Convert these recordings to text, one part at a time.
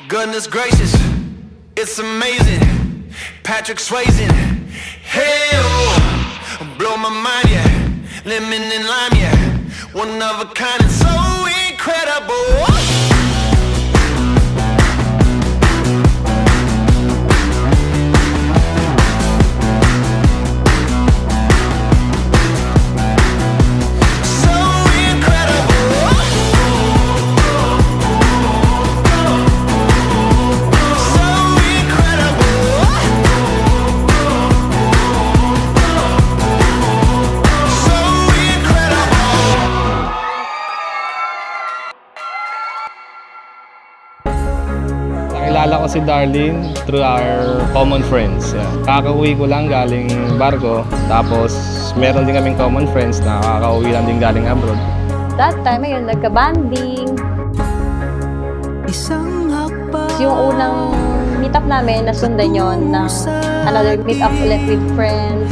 Goodness gracious, it's amazing. Patrick Swayze, hey oh, blow my mind, yeah. Lemon and lime, yeah. One of a kind and so incredible. Nakilala ko si Darlene through our common friends. Kakauwi ko lang galing Barco, tapos meron din kaming common friends na kakauwi lang din galing abroad. That time, ayun, nagka-banding. Yung unang meet-up namin, nasundan yun ng another meet-up ulit with friends.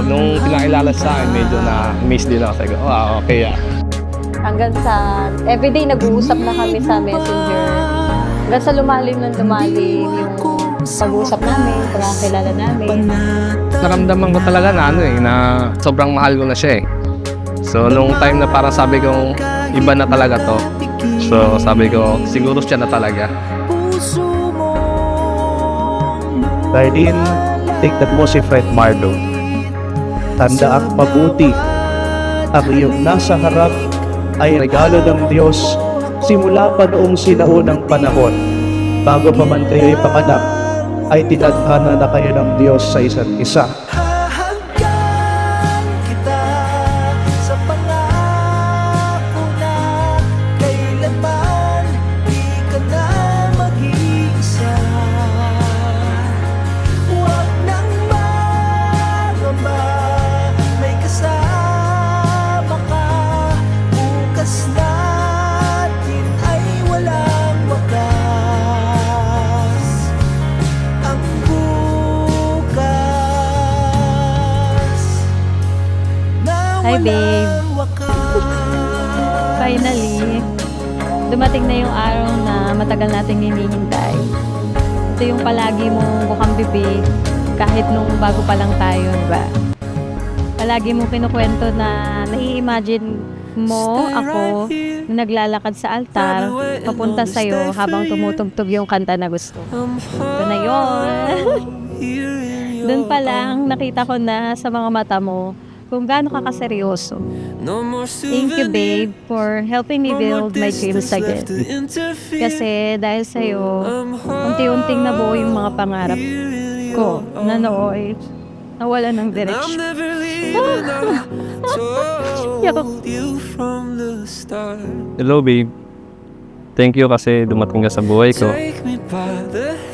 Nung pinakilala sa akin, medyo na-miss din ako. Sabi ko, okay ah. Hanggang sa everyday nag-uusap na kami sa Messenger. Hanggang sa lumalim yung pag-uusap namin, pagkakilala namin. Naramdaman ko talaga na sobrang mahal ko na siya eh. So, nung time na parang sabi kong iba na talaga to. So, sabi ko, siguro siya na talaga. Darlene, tignan mo si Fred Marlo. Tandaang mabuti. Ang iyong nasa harap ay regalo ng Diyos simula pa noong sinaunang panahon. Bago pa man kayo'y panganak, ay tinadhana na kayo ng Diyos sa isa't isa. Hi babe! Finally, dumating na yung araw na matagal nating hinihintay. Ito yung palagi mong bukang bibig kahit nung bago pa lang tayo, diba? Palagi mo kinukwento na nai-imagine mo ako na naglalakad sa altar papunta sa'yo habang tumutugtog yung kanta na gusto. Ito na yun! Doon pa lang nakita ko na sa mga mata mo kung gaano ka kaseryoso. Thank you, babe, for helping me build my dreams again. Kasi dahil sa'yo, unti-unting nabuo yung mga pangarap ko na nooy nawala ng direksyon. Hello babe. Thank you kasi dumating ka sa buhay ko.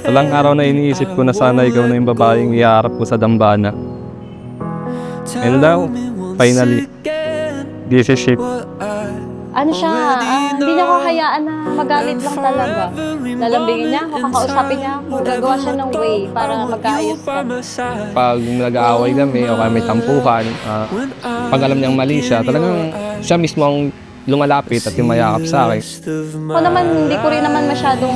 Talang araw na iniisip ko na sana ikaw na yung babaeng iharap ko sa dambana. And now, finally, this is it. Ano siya, hindi niya ko hayaan na magalit lang talaga. Lalambingin niya ako, kakausapin niya ako, gagawa siya ng way para magkaayos ka. Pag nag-aaway kami o kami tampukan, pag alam niyang mali siya, talagang siya mismo ang lumalapit at yumayakap sa akin. Ako naman, hindi ko rin naman masyadong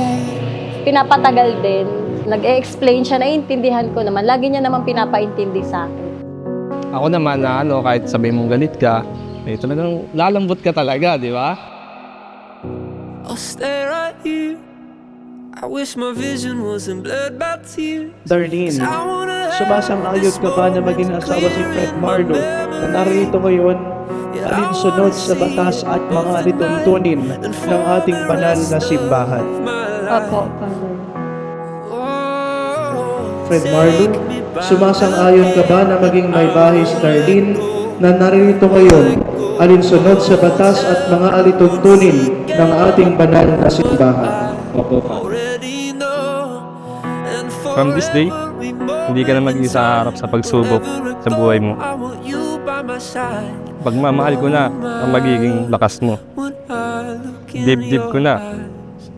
pinapatagal din. Nag-e-explain siya, naiintindihan ko naman. Lagi niya naman pinapaintindi sa akin. Ako naman na kahit sabihin mong galit ka, talagang lalambot ka talaga, di ba? I'll stay right here. I wish my vision wasn't blurred by tears. Darlene, sumasang-ayod ka ba na maging asawa si Fred Marlo na narito ngayon alinsunod sa batas at mga alituntunin ng ating banal na simbahan? Opo, Fred Marlo, sumasang-ayon ka ba na maging may bahay si Darlene na narito ngayon alinsunod sa batas at mga alituntunin ng ating banal na simbahan? Opo, From this day, hindi ka na mag-isa harap sa pagsubok sa buhay mo. Pagmamahal ko na ang magiging lakas mo. Dibdib ko na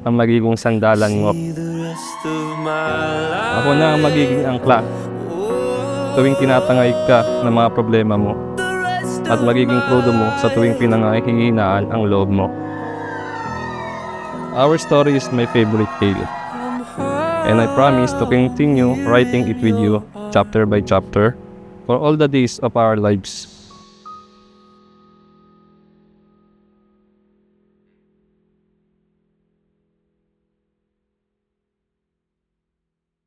ang magiging sandalan mo. Ako na ang magiging angkla tuwing tinatangay ka ng mga problema mo. at magiging krudo mo sa tuwing pinangahihinaan ang loob mo. Our story is my favorite tale, and I promise to continue writing it with you chapter by chapter for all the days of our lives.